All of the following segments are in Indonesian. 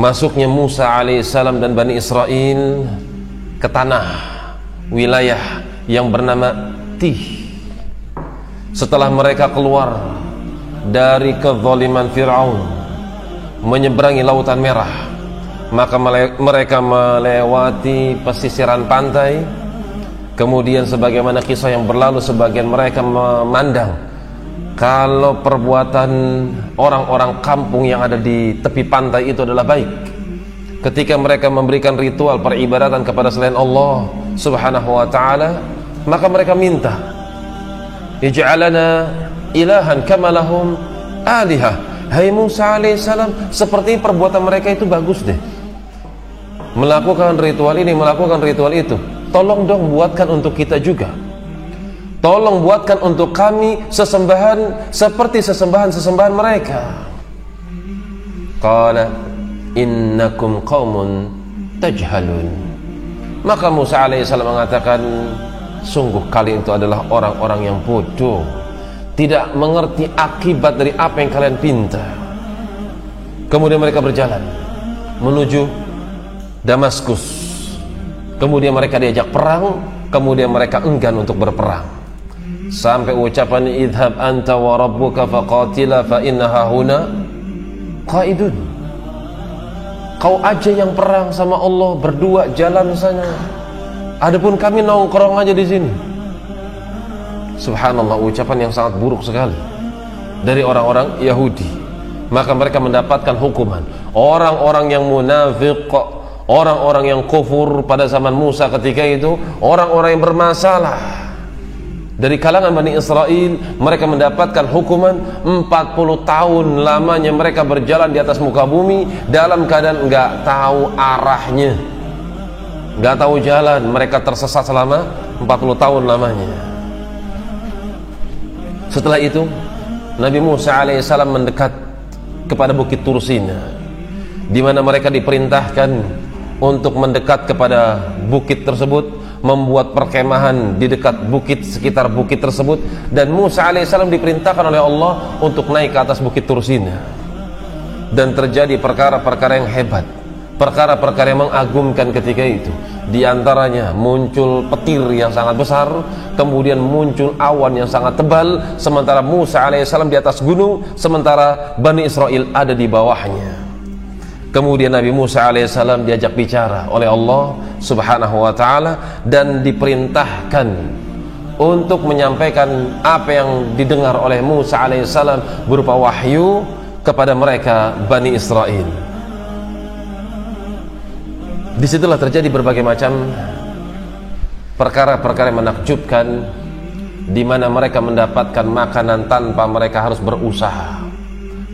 masuknya Musa alaihissalam dan Bani Israel ke tanah wilayah yang bernama Tih. Setelah mereka keluar dari kezaliman Fir'aun, menyeberangi Lautan Merah, maka mereka melewati pesisiran pantai. Kemudian sebagaimana kisah yang berlalu, sebagian mereka memandang kalau perbuatan orang-orang kampung yang ada di tepi pantai itu adalah baik. Ketika mereka memberikan ritual peribadatan kepada selain Allah subhanahu wa ta'ala, maka mereka minta, ij'alana ilahan kama lahum alihah. Hai Musa alaihissalam, seperti perbuatan mereka itu bagus deh, melakukan ritual ini, melakukan ritual itu. Tolong dong buatkan untuk kita juga. Tolong buatkan untuk kami sesembahan seperti sesembahan mereka. Qala innakum qaumun tajhalun. Maka Musa alaihissalam mengatakan, sungguh kalian itu adalah orang-orang yang bodoh, tidak mengerti akibat dari apa yang kalian pinta. Kemudian mereka berjalan menuju Damaskus. Kemudian mereka diajak perang, kemudian mereka enggan untuk berperang, sampai ucapan idhab anta wa rabbuka faqatila fa inna hahuna qaidun. Kau aja yang perang sama Allah, berdua jalan sana, adapun kami nongkrong aja di sini. Subhanallah, ucapan yang sangat buruk sekali dari orang-orang Yahudi. Maka mereka mendapatkan hukuman. Orang-orang yang munafik, orang-orang yang kufur pada zaman Musa ketika itu, orang-orang yang bermasalah dari kalangan Bani Israel, mereka mendapatkan hukuman 40 tahun lamanya mereka berjalan di atas muka bumi dalam keadaan enggak tahu arahnya, enggak tahu jalan. Mereka tersesat selama 40 tahun lamanya. Setelah itu Nabi Musa alaihissalam mendekat kepada Bukit Tursina, di mana mereka diperintahkan untuk mendekat kepada bukit tersebut, membuat perkemahan di dekat bukit, sekitar bukit tersebut. Dan Musa alaihissalam diperintahkan oleh Allah untuk naik ke atas Bukit Tursina. Dan terjadi perkara-perkara yang hebat, perkara-perkara yang mengagumkan ketika itu. Di antaranya muncul petir yang sangat besar, kemudian muncul awan yang sangat tebal, sementara Musa alaihissalam di atas gunung, sementara Bani Israel ada di bawahnya. Kemudian Nabi Musa alaihissalam diajak bicara oleh Allah subhanahu wa ta'ala dan diperintahkan untuk menyampaikan apa yang didengar oleh Musa alaihissalam berupa wahyu kepada mereka Bani Israel. Disitulah terjadi berbagai macam perkara-perkara yang menakjubkan, di mana mereka mendapatkan makanan tanpa mereka harus berusaha.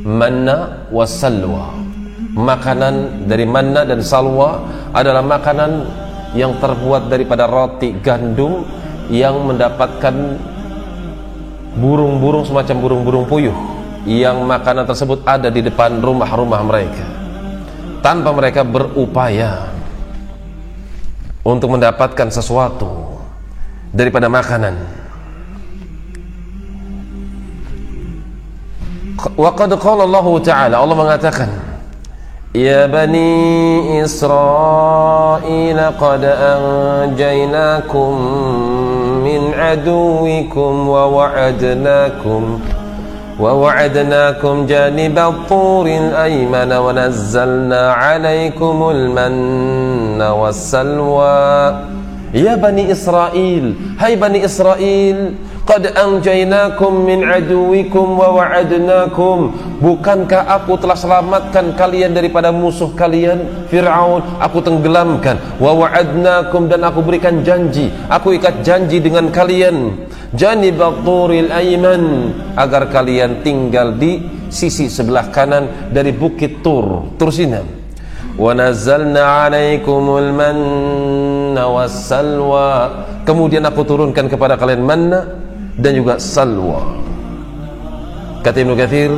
Manna wa salwa. Makanan dari manna dan salwa adalah makanan yang terbuat daripada roti gandum yang mendapatkan burung-burung, semacam burung-burung puyuh, yang makanan tersebut ada di depan rumah-rumah mereka tanpa mereka berupaya untuk mendapatkan sesuatu daripada makanan. Wa qad qala Allah Ta'ala, Allah mengatakan, Ya Bani Israel, qad anjaynakum min aduwikum wa wa'adnakum janibal turil ayman wa nazzalna alaikumul manna wassalwa. Ya Bani Israel, hai Bani Israel, qad anjaynakum min aduwikum wa wa'adnakum. Bukankah aku telah selamatkan kalian daripada musuh kalian Fir'aun? Aku tenggelamkan. Wa wa'adnakum, dan aku berikan janji, aku ikat janji dengan kalian, janibat turil ayman, agar kalian tinggal di sisi sebelah kanan dari Bukit Tursina. Wa nazzalna 'alaikumul manna wassalwa. Kemudian aku turunkan kepada kalian manna dan juga salwa. Kata Ibnu Katsir,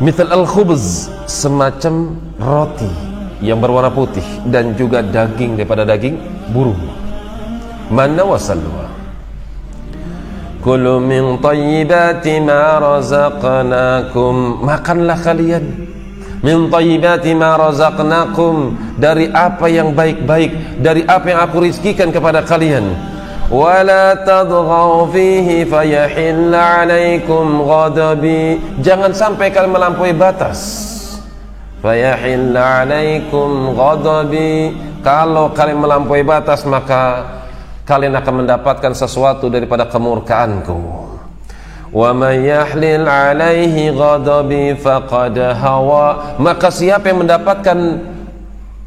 mithal al-khubz, semacam roti yang berwarna putih dan juga daging daripada daging burung. Manna wa salwa. Kulu min thayyibati ma razaqnakum. Makanlah kalian min thayyibati ma razaqnakum, dari apa yang baik-baik, dari apa yang aku rizkikan kepada kalian. Wala tadghaw fihi fayahilla 'alaikum ghadabi, jangan sampai kalian melampaui batas. Fayahilla 'alaikum ghadabi, kalau kalian melampaui batas maka kalian akan mendapatkan sesuatu daripada kemurkaanku. Wa may yahlil 'alaihi ghadabi faqad hawa, maka siapa yang mendapatkan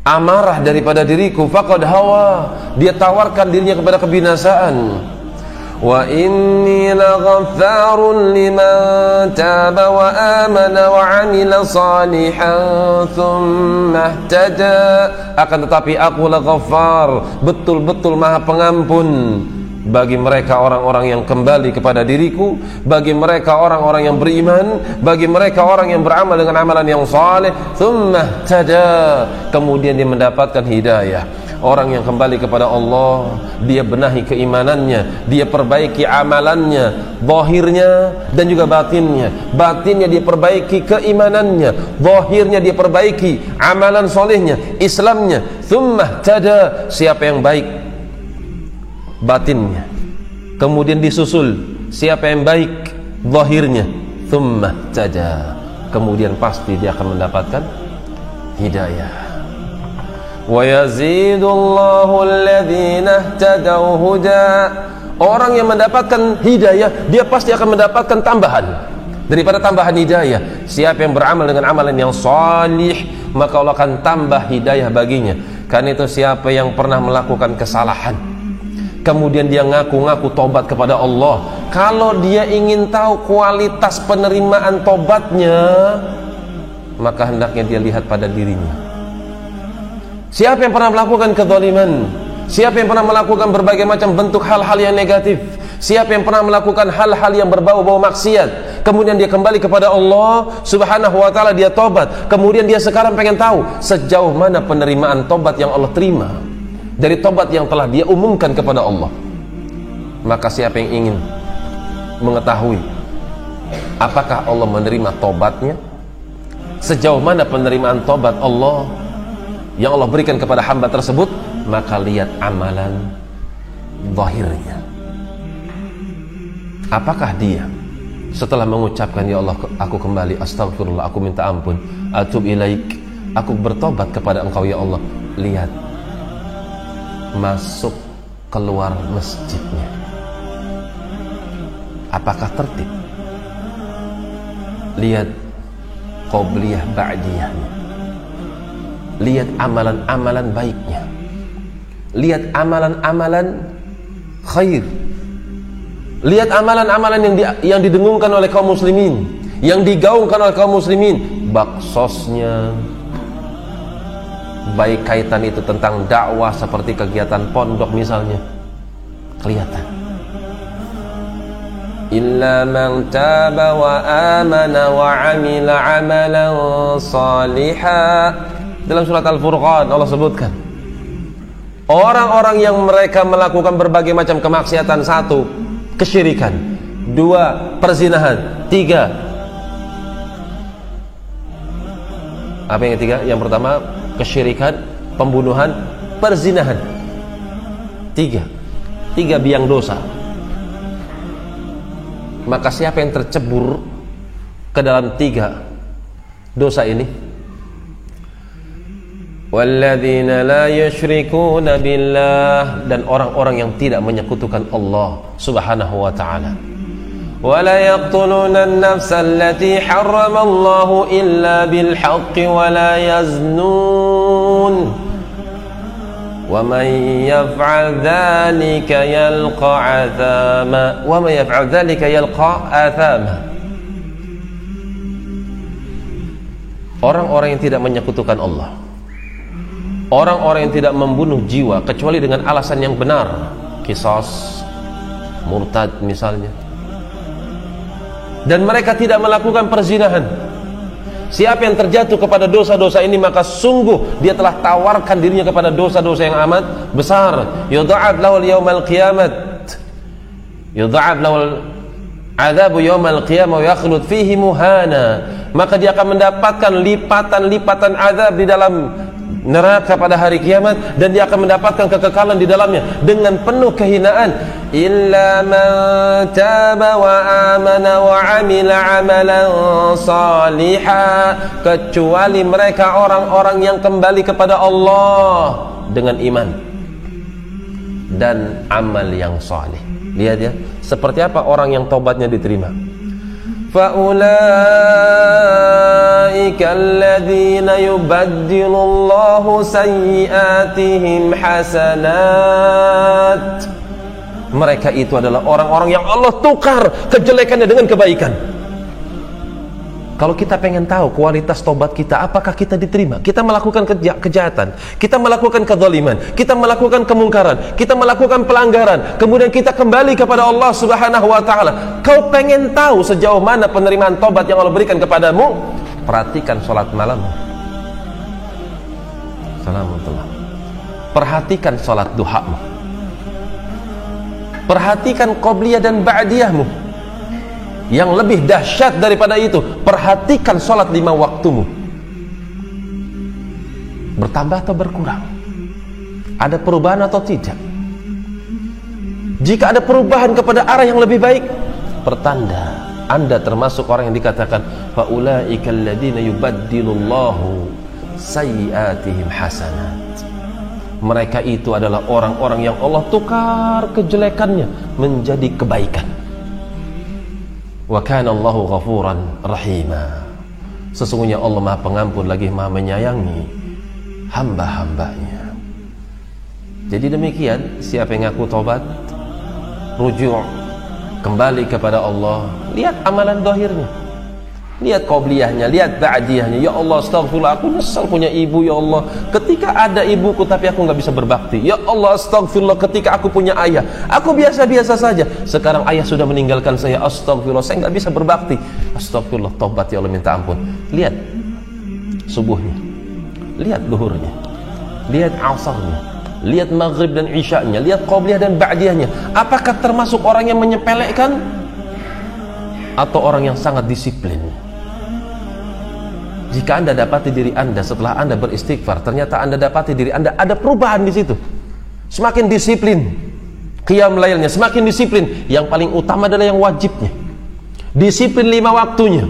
amarah daripada diriku, faqad hawa, dia tawarkan dirinya kepada kebinasaan. Wa inni laghaffarun liman taba wa amana wa 'amila salihan tsumma ihtada, akan tetapi aku laghaffar, betul-betul maha pengampun bagi mereka orang-orang yang kembali kepada diriku, bagi mereka orang-orang yang beriman, bagi mereka orang yang beramal dengan amalan yang saleh. Tsumma ihtada, kemudian dia mendapatkan hidayah. Orang yang kembali kepada Allah, dia benahi keimanannya, dia perbaiki amalannya, zahirnya dan juga batinnya. Batinnya dia perbaiki keimanannya, zahirnya dia perbaiki amalan solehnya, Islamnya. Tsumma ihtada, siapa yang baik batinnya, kemudian disusul siapa yang baik zahirnya, tsumma ihtada, kemudian pasti dia akan mendapatkan hidayah. Wa yazidullahu alladhina ihtadaw huda, orang yang mendapatkan hidayah dia pasti akan mendapatkan tambahan daripada tambahan hidayah. Siapa yang beramal dengan amalan yang salih, maka Allah akan tambah hidayah baginya. Karena itu siapa yang pernah melakukan kesalahan kemudian dia ngaku-ngaku tobat kepada Allah, kalau dia ingin tahu kualitas penerimaan tobatnya, maka hendaknya dia lihat pada dirinya. Siapa yang pernah melakukan kezaliman, siapa yang pernah melakukan berbagai macam bentuk hal-hal yang negatif, siapa yang pernah melakukan hal-hal yang berbau-bau maksiat, kemudian dia kembali kepada Allah Subhanahu wa ta'ala, dia tobat, kemudian dia sekarang pengen tahu sejauh mana penerimaan tobat yang Allah terima dari tobat yang telah dia umumkan kepada Allah. Maka siapa yang ingin mengetahui apakah Allah menerima tobatnya, sejauh mana penerimaan tobat Allah yang Allah berikan kepada hamba tersebut, maka lihat amalan zahirnya. Apakah dia setelah mengucapkan ya Allah aku kembali, astagfirullah, aku minta ampun, atub ilaik, aku bertobat kepada engkau ya Allah, lihat masuk keluar masjidnya, apakah tertib? Lihat qobliyah ba'diyahnya, lihat amalan-amalan baiknya, lihat amalan-amalan khair, lihat amalan-amalan yang didengungkan oleh kaum muslimin, yang digaungkan oleh kaum muslimin, baksosnya, baik kaitan itu tentang dakwah seperti kegiatan pondok misalnya, kelihatan. Illa man taba wa amana wa amila amalan salihah. Dalam surat Al-Furqan Allah sebutkan orang-orang yang mereka melakukan berbagai macam kemaksiatan. 1, kesyirikan. 2, perzinahan. 3, apa yang ketiga? Yang pertama kesyirikan, pembunuhan, perzinahan. 3 biang dosa. Maka siapa yang tercebur ke dalam 3 dosa ini? Walladzina la yusyrikuna billah, dan orang-orang yang tidak menyekutukan Allah Subhanahu wa ta'ala. Wa la yaqtuluna an-nafsa allati harrama Allahu illa bil haqqi wa la yaznun. Wa man yaf'al dhalika yalqa athama. Wa man yaf'al dhalika yalqa athama. Orang-orang yang tidak menyekutukan Allah, orang-orang yang tidak membunuh jiwa kecuali dengan alasan yang benar, qisas, murtad misalnya, dan mereka tidak melakukan perzinahan. Siapa yang terjatuh kepada dosa-dosa ini, maka sungguh dia telah tawarkan dirinya kepada dosa-dosa yang amat besar. Yudha'ab lahul yawmal qiyamat, yudha'ab lahul adabu yawmal qiyamah wa yakhlud fihi muhana. maka dia akan mendapatkan lipatan-lipatan azab di dalam neraka pada hari kiamat, dan dia akan mendapatkan kekekalan di dalamnya dengan penuh kehinaan. Illa man taba wa amana wa amila amalan salihah, kecuali mereka orang-orang yang kembali kepada Allah dengan iman dan amal yang saleh. Lihat ya, seperti apa orang yang taubatnya diterima. فَأُولَئِكَ الَّذِينَ يُبَدِّلُ اللَّهُ سَيِّئَاتِهِمْ حَسَنَاتٍ. Mereka itu adalah orang-orang yang Allah tukar kejelekannya dengan kebaikan. Kalau kita pengen tahu kualitas tobat kita, apakah kita diterima? Kita melakukan kejahatan, kita melakukan kezaliman, kita melakukan kemungkaran, kita melakukan pelanggaran, kemudian kita kembali kepada Allah Subhanahu wa taala. Kau pengen tahu sejauh mana penerimaan tobat yang Allah berikan kepadamu? Perhatikan salat malammu. Salamullah. Perhatikan salat duhamu. Perhatikan qabliyah dan ba'diyahmu. Yang lebih dahsyat daripada itu, perhatikan sholat 5 waktumu. Bertambah atau berkurang? Ada perubahan atau tidak? Jika ada perubahan kepada arah yang lebih baik, pertanda Anda termasuk orang yang dikatakan faulaika alladziina yubaddilullahu sayyi'atihim hasanat. Mereka itu adalah orang-orang yang Allah tukar kejelekannya menjadi kebaikan. Wa kana Allahu ghafuran rahima. Sesungguhnya Allah Maha Pengampun lagi Maha menyayangi hamba-hambanya. Jadi demikian, siapa yang ngaku tobat, rujuk, kembali kepada Allah, lihat amalan zahirnya, lihat qabliyahnya, lihat ba'diyahnya. Ya Allah, astagfirullah, aku nyesal punya ibu. Ya Allah, ketika ada ibuku tapi aku nggak bisa berbakti. Ya Allah, astagfirullah, ketika aku punya ayah, aku biasa-biasa saja. Sekarang ayah sudah meninggalkan saya. Astagfirullah, saya nggak bisa berbakti. Astagfirullah, tobat ya Allah, minta ampun. Lihat subuhnya, lihat duhurnya, lihat asarnya, lihat maghrib dan isya'nya, lihat qabliyah dan ba'diyahnya. Apakah termasuk orang yang menyepelekan atau orang yang sangat disiplin? Jika Anda dapati diri Anda setelah Anda beristighfar, ternyata Anda dapati diri Anda ada perubahan di situ. Semakin disiplin qiyam lailnya, semakin disiplin. Yang paling utama adalah yang wajibnya. Disiplin 5 waktunya.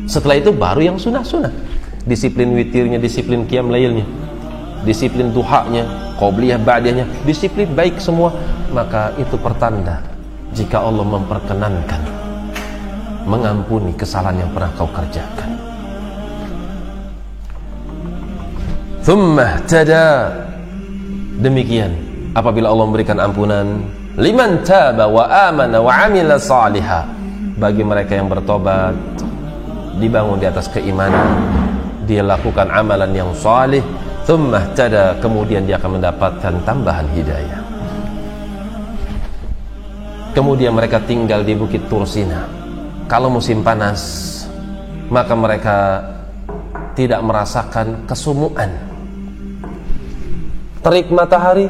Setelah itu baru yang sunah-sunah. Disiplin witirnya, disiplin qiyam lailnya, disiplin duhanya, qabliyah ba'diyahnya, disiplin baik semua. Maka itu pertanda jika Allah memperkenankan mengampuni kesalahan yang pernah kau kerjakan. Thumma tada, demikian apabila Allah memberikan ampunan, liman taba wa amana wa amila salihah, bagi mereka yang bertobat, dibangun di atas keimanan, dia lakukan amalan yang salih. Thumma tada, kemudian dia akan mendapatkan tambahan hidayah. Kemudian mereka tinggal di Bukit Tursina. Kalau musim panas, maka mereka tidak merasakan kesumuan. Terik matahari,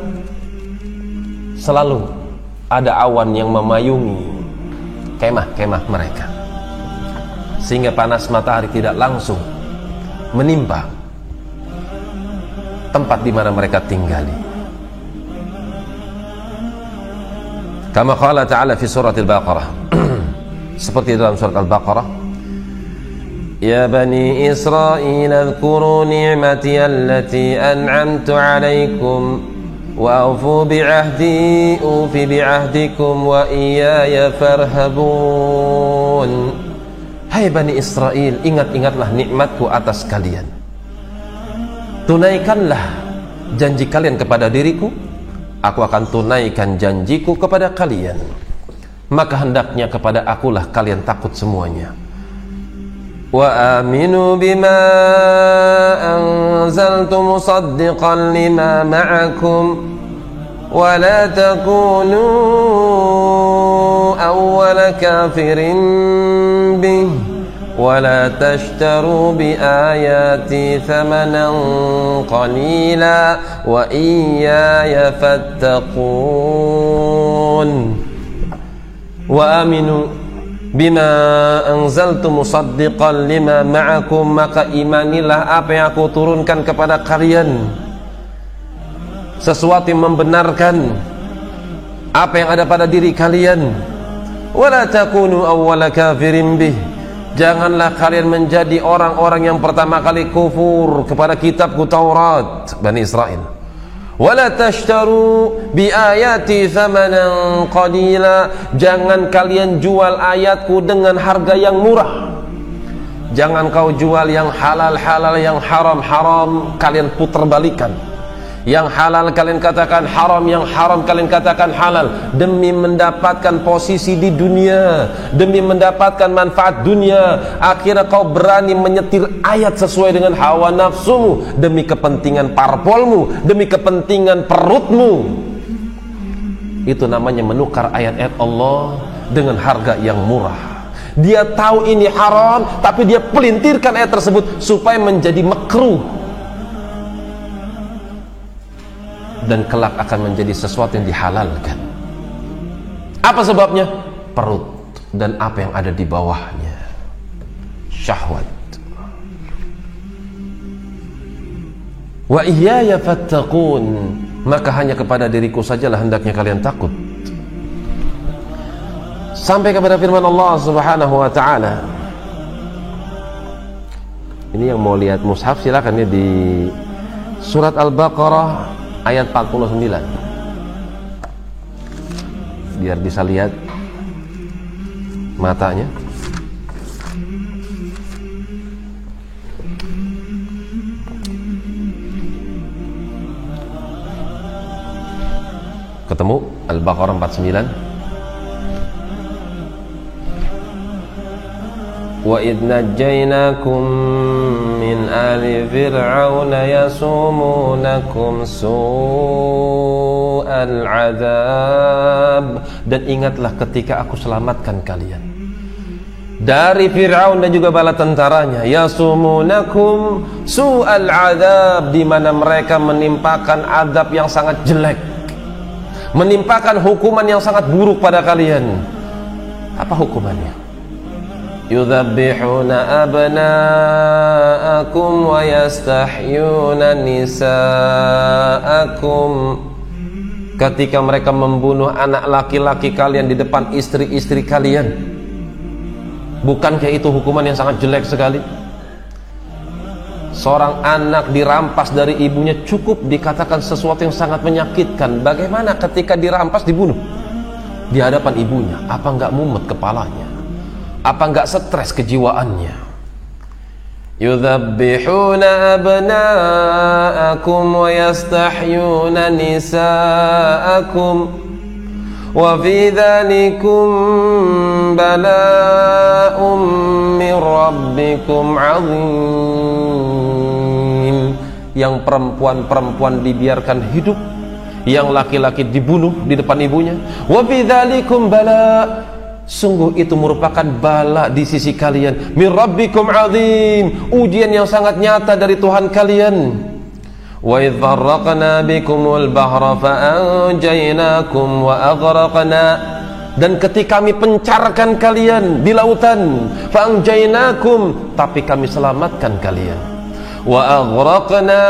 selalu ada awan yang memayungi kemah-kemah mereka, sehingga panas matahari tidak langsung menimpa tempat di mana mereka tinggali. Kama qala ta'ala fi surat Al-Baqarah, seperti dalam surat Al-Baqarah, Ya bani Israil adhkuru ni'mati allati an'amtu alaikum wa awfu bi'ahdi ufi bi'ahdikum wa iyaya farhabun. Hai Bani Israel, ingat-ingatlah nikmatku atas kalian. Tunaikanlah janji kalian kepada diriku, aku akan tunaikan janjiku kepada kalian. Maka hendaknya kepada akulah kalian takut semuanya. Wa aminu bima anzaltu musaddiqan lima ma'akum wa la takunu awwala kafirin bih wa la tashtaru bi ayati thamanan qalila wa iyaya fattaqun. Wa aminu, bima anzaltu musaddiqan lima ma'akum, maka imanilah apa yang aku turunkan kepada kalian, sesuatu yang membenarkan apa yang ada pada diri kalian. Wala takunu awwala kafirin bih, janganlah kalian menjadi orang-orang yang pertama kali kufur kepada kitabku Taurat Bani Israel. Wala tashtaru bi ayati thamanan qalila, jangan kalian jual ayatku dengan harga yang murah. Jangan kau jual yang halal halal, yang haram haram kalian puterbalikan. Yang halal kalian katakan haram, yang haram kalian katakan halal, demi mendapatkan posisi di dunia, demi mendapatkan manfaat dunia. Akhirnya kau berani menyetir ayat sesuai dengan hawa nafsumu, demi kepentingan parpolmu, demi kepentingan perutmu. Itu namanya menukar ayat-ayat Allah dengan harga yang murah. Dia tahu ini haram, tapi dia pelintirkan ayat tersebut supaya menjadi makruh, dan kelak akan menjadi sesuatu yang dihalalkan. Apa sebabnya? Perut dan apa yang ada di bawahnya, syahwat. Wa iyaya fattaqun, maka hanya kepada diriku sajalah hendaknya kalian takut. Sampai kepada firman Allah Subhanahu wa taala. Ini yang mau lihat mushaf silakan ya, di surat Al-Baqarah ayat 49, biar bisa lihat matanya. Ketemu Al-Baqarah 49. Wa idh najjaynakum min ali fir'auna yasumunakum su'al adzab, dan ingatlah ketika aku selamatkan kalian dari Fir'aun dan juga bala tentaranya. Yasumunakum su'al adzab, di mana mereka menimpakan adab yang sangat jelek, menimpakan hukuman yang sangat buruk pada kalian. Apa hukumannya? Yudzabbihuna abna'akum wa yastahyuna nisa'akum, ketika mereka membunuh anak laki-laki kalian di depan istri-istri kalian. Bukankah itu hukuman yang sangat jelek sekali? Seorang anak dirampas dari ibunya cukup dikatakan sesuatu yang sangat menyakitkan. Bagaimana ketika dirampas, dibunuh di hadapan ibunya? Apa enggak mumet kepalanya? Apa enggak stres kejiwaannya? Yudzabbihuna abna'akum wa yastahyuna nisa'akum wa fi dzalikum bala'un min rabbikum 'adzim. Yang perempuan-perempuan dibiarkan hidup, yang laki-laki dibunuh di depan ibunya. Wa fi dzalikum bala', sungguh itu merupakan bala di sisi kalian. Min rabbikum azim, ujian yang sangat nyata dari Tuhan kalian. Wa idh farraqna bikumul bahra fa anjaynakum wa aghraqna, dan ketika kami pencarkan kalian di lautan, fa anjaynakum, tapi kami selamatkan kalian. Wa aghraqna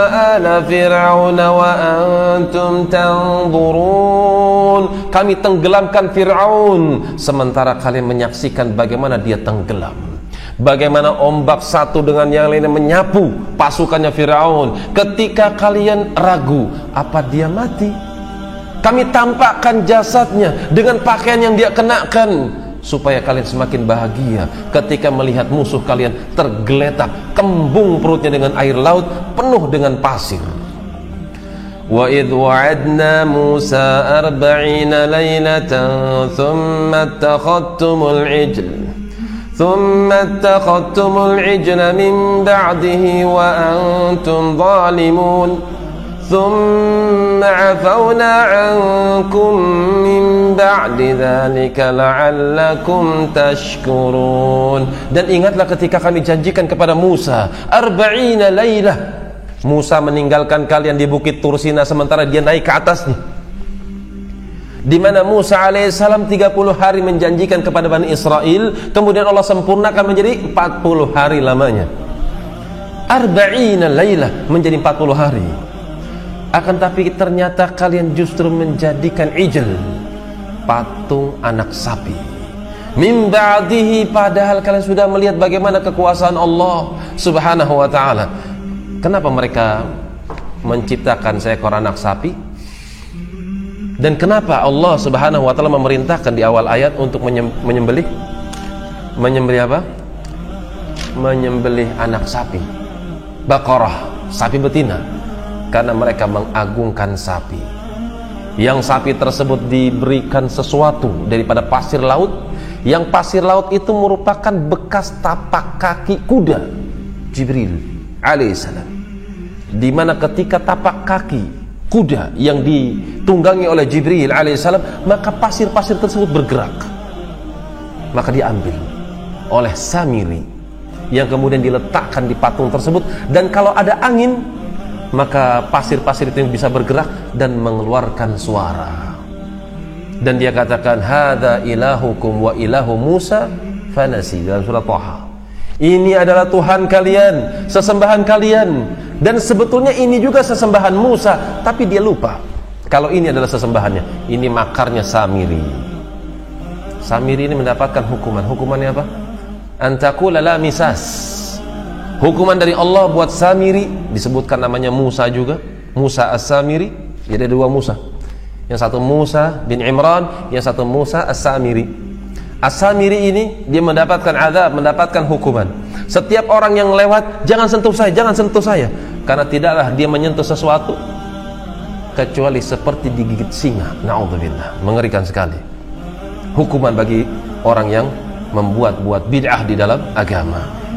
ala fir'auna wa antum tanzurun, kami tenggelamkan Fir'aun sementara kalian menyaksikan bagaimana dia tenggelam, bagaimana ombak satu dengan yang lainnya menyapu pasukannya Fir'aun. Ketika kalian ragu apa dia mati, kami tampakkan jasadnya dengan pakaian yang dia kenakan, supaya kalian semakin bahagia ketika melihat musuh kalian tergeletak, kembung perutnya dengan air laut penuh dengan pasir. Wa idh wa'adna Musa 40 laylatan thumma attakhadtumul ijla min ba'dihi wa antum zalimun ثم عفونا عنكم من بعد ذلك لعلكم تشكرون. Dan ingatlah ketika kami janjikan kepada Musa 40 lailah, Musa meninggalkan kalian di bukit Tursina sementara dia naik ke atasnya. di mana Musa alaihissalam 30 hari menjanjikan kepada Bani Israel, kemudian Allah sempurnakan menjadi 40 hari lamanya. Arba'ina lailah, menjadi 40 hari. Akan tapi ternyata kalian justru menjadikan ijl, patung anak sapi. Min ba'dihi, padahal kalian sudah melihat bagaimana kekuasaan Allah subhanahu wa ta'ala. Kenapa mereka menciptakan seekor anak sapi? Dan kenapa Allah subhanahu wa ta'ala memerintahkan di awal ayat untuk menyembelih apa? Menyembelih anak sapi, Baqarah, sapi betina. Karena mereka mengagungkan sapi. Yang sapi tersebut diberikan sesuatu daripada pasir laut, yang pasir laut itu merupakan bekas tapak kaki kuda Jibril alaihissalam, di mana ketika tapak kaki kuda yang ditunggangi oleh Jibril alaihissalam, maka pasir-pasir tersebut bergerak. Maka diambil oleh Samiri yang kemudian diletakkan di patung tersebut, dan kalau ada angin maka pasir-pasir itu bisa bergerak dan mengeluarkan suara. Dan dia katakan, hadza ilahukum wa ilahu Musa fanasi, dalam surah Thaha. Ini adalah Tuhan kalian, sesembahan kalian, dan sebetulnya ini juga sesembahan Musa, tapi dia lupa kalau ini adalah sesembahannya. Ini makarnya Samiri. Samiri ini mendapatkan hukuman. Hukumannya apa? Antakula la misas. Hukuman dari Allah buat Samiri, disebutkan namanya Musa juga, Musa As-Samiri. Jadi ada dua Musa, yang satu Musa bin Imran, yang satu Musa As-Samiri. As-Samiri ini dia mendapatkan azab, mendapatkan hukuman. Setiap orang yang lewat, jangan sentuh saya, jangan sentuh saya, karena tidaklah dia menyentuh sesuatu kecuali seperti digigit singa. Na'udzubillah, mengerikan sekali. Hukuman bagi orang yang membuat-buat bid'ah di dalam agama.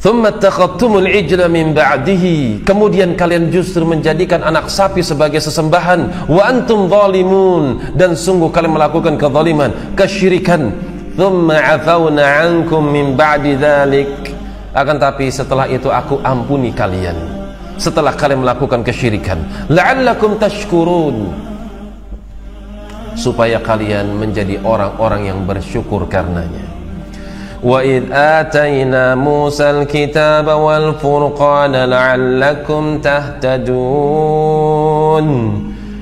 Thumma takhadtumul ijla min ba'dihi, kemudian kalian justru menjadikan anak sapi sebagai sesembahan. Wa antum zalimun, dan sungguh kalian melakukan kezaliman, kesyirikan. Thumma afawna ankum min ba'di dzalik, akan tapi setelah itu aku ampuni kalian setelah kalian melakukan kesyirikan. La'allakum tashkurun, supaya kalian menjadi orang-orang yang bersyukur karenanya. وَإِذْ آتَيْنَا مُوسَى الْكِتَابَ وَالْفُرْقَانَ لَعَلَّكُمْ تَهْتَدُونَ,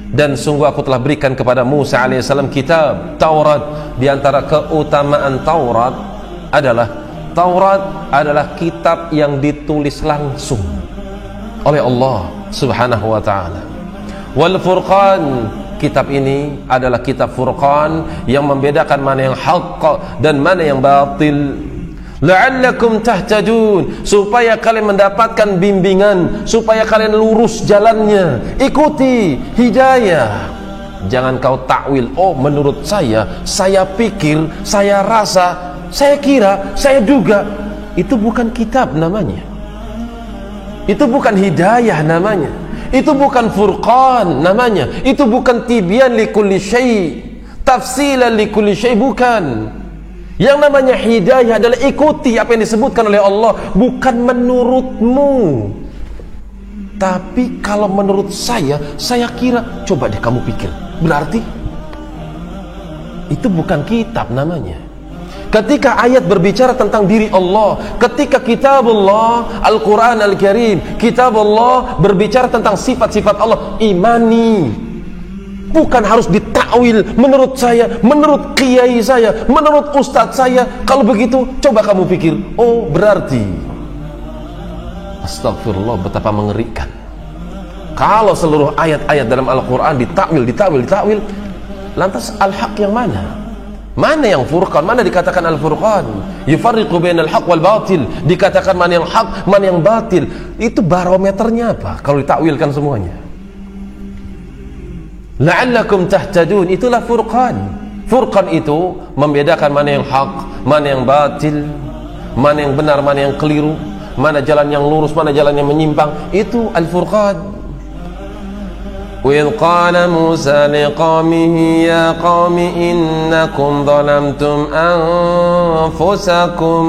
dan sungguh aku telah berikan kepada Musa alaihissalam kitab Taurat. Di antara keutamaan Taurat adalah kitab yang ditulis langsung oleh Allah subhanahu wa ta'ala. Wal Furqan, kitab ini adalah kitab Furqan yang membedakan mana yang haqq dan mana yang batil. La'allakum tahtadun, supaya kalian mendapatkan bimbingan, supaya kalian lurus jalannya. Ikuti hidayah. Jangan kau takwil, oh menurut saya pikir, saya rasa, saya kira, saya duga. Itu bukan kitab namanya. Itu bukan hidayah namanya. Itu bukan Furqan namanya. Itu bukan tibyan likulli syai', tafsilan likulli syai', bukan. Yang namanya hidayah adalah ikuti apa yang disebutkan oleh Allah, bukan menurutmu. Tapi kalau menurut saya kira, coba deh kamu pikir, berarti itu bukan kitab namanya. Ketika ayat berbicara tentang diri Allah, ketika kitabullah Al-Quran Al-Karim, kitabullah berbicara tentang sifat-sifat Allah, imani. Bukan harus ditakwil menurut saya, menurut kiai saya, menurut ustadz saya. Kalau begitu, coba kamu pikir, oh berarti, astagfirullah, betapa mengerikan kalau seluruh ayat-ayat dalam Al-Quran ditakwil, lantas al-haq yang mana? Mana yang Furqan? Mana dikatakan Al-Furqan? Yufarriqu bainal haq wal batil. Dikatakan mana yang hak, mana yang batil. Itu barometernya apa kalau ditakwilkan semuanya? La'allakum tahtadun, itulah Furqan. Furqan itu membedakan mana yang hak, mana yang batil, mana yang benar, mana yang keliru, mana jalan yang lurus, mana jalan yang menyimpang. Itu Al-Furqan. وَإِذْ قَالَ مُوسَى لِقَوْمِهِ يَا قَوْمِ إِنَّكُمْ ظَلَمْتُمْ أَنفُسَكُمْ.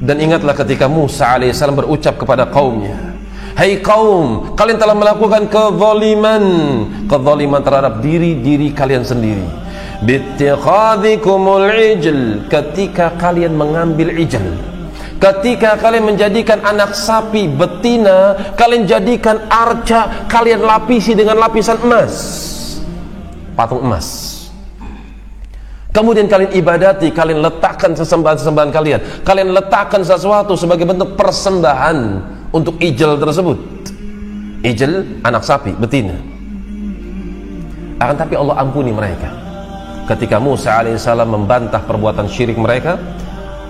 Dan ingatlah ketika Musa alaihissalam berucap kepada kaumnya, Hai kaum, kalian telah melakukan kezaliman terhadap diri kalian sendiri. Bittikhadikumul ijl, ketika kalian mengambil ijl, ketika kalian menjadikan anak sapi betina, kalian jadikan arca, kalian lapisi dengan lapisan emas, patung emas. Kemudian kalian ibadati, kalian letakkan sesembahan-sesembahan kalian, kalian letakkan sesuatu sebagai bentuk persembahan untuk ijl tersebut. Ijl, anak sapi betina. Akan tapi Allah ampuni mereka. Ketika Musa alaihissalam membantah perbuatan syirik mereka,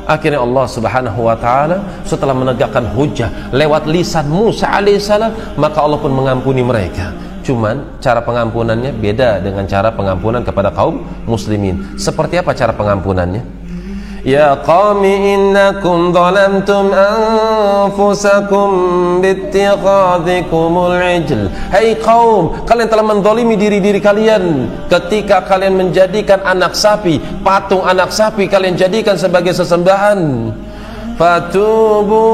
akhirnya Allah subhanahu wa ta'ala setelah menegakkan hujah lewat lisan Musa alaihissalam, maka Allah pun mengampuni mereka. Cuman cara pengampunannya beda dengan cara pengampunan kepada kaum muslimin. Seperti apa cara pengampunannya? Ya qawmi innakum zalamtum anfusakum bittikhadikumul ijl. Hai kaum, kalian telah menzalimi diri kalian ketika kalian menjadikan anak sapi, patung anak sapi kalian jadikan sebagai sesembahan. Fatubu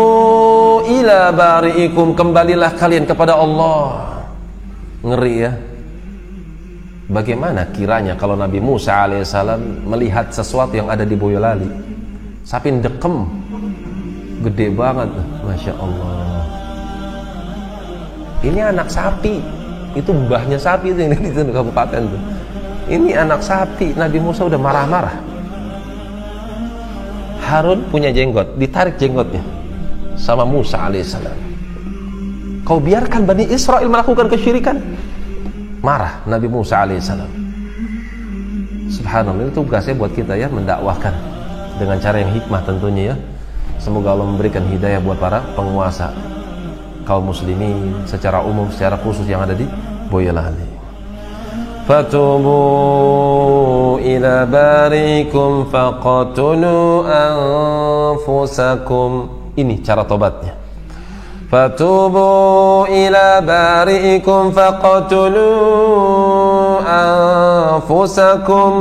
ila bari'ikum, kembalilah kalian kepada Allah. Ngeri ya. Bagaimana kiranya kalau Nabi Musa alaihissalam melihat sesuatu yang ada di Boyolali, sapi dekem gede banget, Masya Allah, ini anak sapi, itu mbahnya sapi itu yang di kabupaten tuh, ini anak sapi. Nabi Musa udah marah-marah. Harun punya jenggot, ditarik jenggotnya sama Musa alaihissalam. Kau biarkan Bani Israel melakukan kesyirikan? Marah Nabi Musa alaihissalam. Subhanallah, ini tugasnya buat kita ya, mendakwahkan dengan cara yang hikmah tentunya ya. Semoga Allah memberikan hidayah buat para penguasa kaum muslimin secara umum, secara khusus yang ada di Boyolali. Fatubu ila barikum faqatulu anfusakum. Ini cara tobatnya. Fatubu ila bari'ikum faqatulu anfusakum.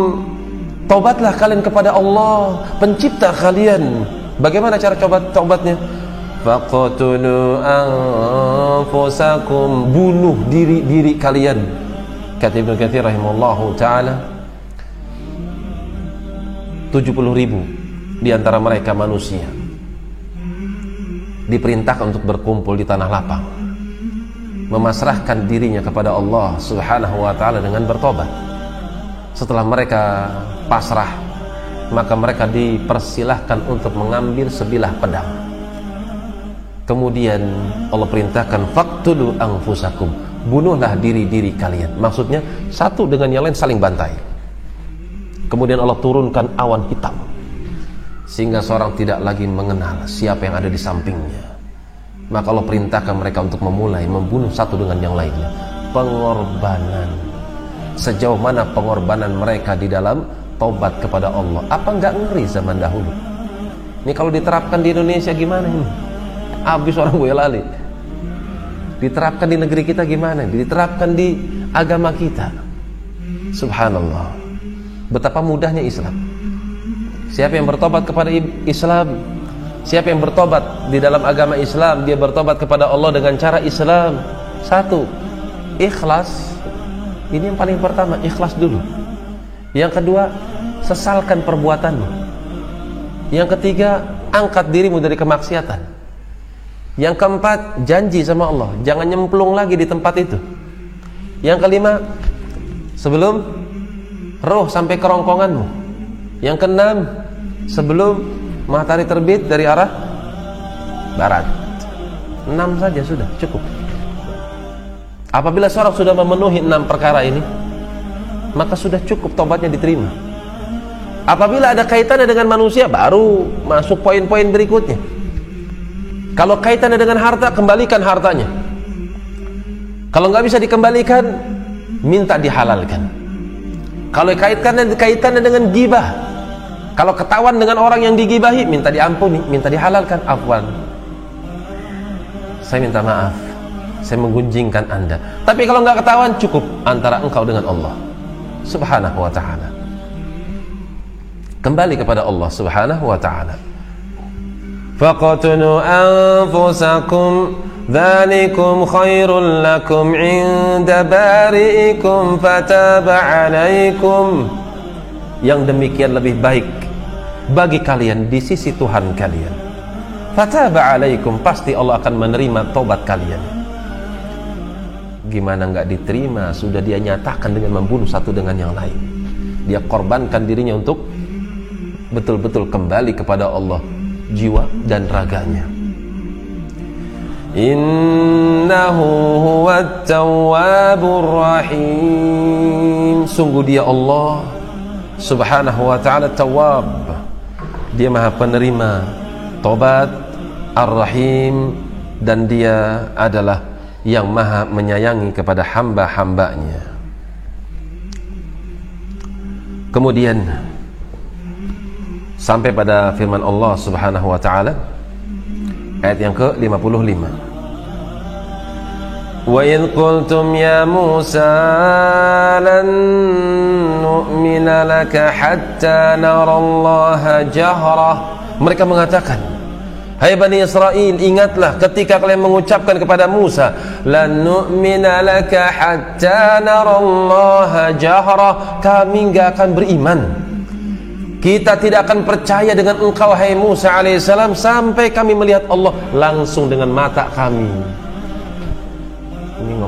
Tobatlah kalian kepada Allah, pencipta kalian. Bagaimana cara tobatnya? Faqatulu anfusakum, bunuh diri kalian. Kata Ibnu Katsir rahimahullahu taala, 70.000 di antara mereka manusia diperintahkan untuk berkumpul di tanah lapang, memasrahkan dirinya kepada Allah subhanahu wa ta'ala dengan bertobat. Setelah mereka pasrah, maka mereka dipersilahkan untuk mengambil sebilah pedang. Kemudian Allah perintahkan faqtulu anfusakum, bunuhlah diri kalian. Maksudnya satu dengan yang lain saling bantai. Kemudian Allah turunkan awan hitam sehingga seorang tidak lagi mengenal siapa yang ada di sampingnya. Maka Allah perintahkan mereka untuk memulai membunuh satu dengan yang lainnya. Pengorbanan. Sejauh mana pengorbanan mereka di dalam taubat kepada Allah. Apa enggak ngeri zaman dahulu? Ini kalau diterapkan di Indonesia gimana ini? Habis orang Boyolali. Diterapkan di negeri kita gimana? Diterapkan di agama kita. Subhanallah. Betapa mudahnya Islam. Siapa yang bertobat kepada Islam, siapa yang bertobat di dalam agama Islam, dia bertobat kepada Allah dengan cara Islam. Satu, ikhlas. Ini yang paling pertama, ikhlas dulu. Yang kedua, sesalkan perbuatanmu. Yang ketiga, angkat dirimu dari kemaksiatan. Yang keempat, janji sama Allah, jangan nyemplung lagi di tempat itu. Yang kelima, sebelum roh sampai kerongkonganmu. Yang keenam, sebelum matahari terbit dari arah barat. 6 saja sudah cukup. Apabila seorang sudah memenuhi 6 perkara ini, maka sudah cukup tobatnya diterima. Apabila ada kaitannya dengan manusia, baru masuk poin-poin berikutnya. Kalau kaitannya dengan harta, kembalikan hartanya. Kalau nggak bisa dikembalikan, minta dihalalkan. Kalau kaitannya dengan ghibah, kalau ketahuan dengan orang yang digibahi, minta diampuni, minta dihalalkan. Afwan, saya minta maaf, saya menggunjingkan Anda. Tapi kalau nggak ketahuan, cukup antara engkau dengan Allah subhanahu wa ta'ala. Kembali kepada Allah subhanahu wa ta'ala. Faqatulu anfusakum dzalikum khairul lakum 'inda bari'ikum fataba 'alaikum. Yang demikian lebih baik bagi kalian di sisi Tuhan kalian. Fataba 'alaikum, pasti Allah akan menerima tobat kalian. Gimana nggak diterima? Sudah dia nyatakan dengan membunuh satu dengan yang lain. Dia korbankan dirinya untuk betul-betul kembali kepada Allah, jiwa dan raganya. Innahu huwat tawwabur rahim. Sungguh dia Allah Subhanahu wa ta'ala Tawwab, dia maha penerima tobat, Ar-Rahim, dan dia adalah yang maha menyayangi kepada hamba-hambanya. Kemudian sampai pada firman Allah Subhanahu wa ta'ala ayat yang ke-55. Wa idh qultum ya Musa lan nu'mina laka hatta narallaha jahrah. Mereka mengatakan, hai Bani Israel, ingatlah ketika kalian mengucapkan kepada Musa, lan nu'mina laka hatta narallaha jahrah, kami enggak akan beriman, kita tidak akan percaya dengan engkau hai Musa alaihissalam sampai kami melihat Allah langsung dengan mata kami. Ini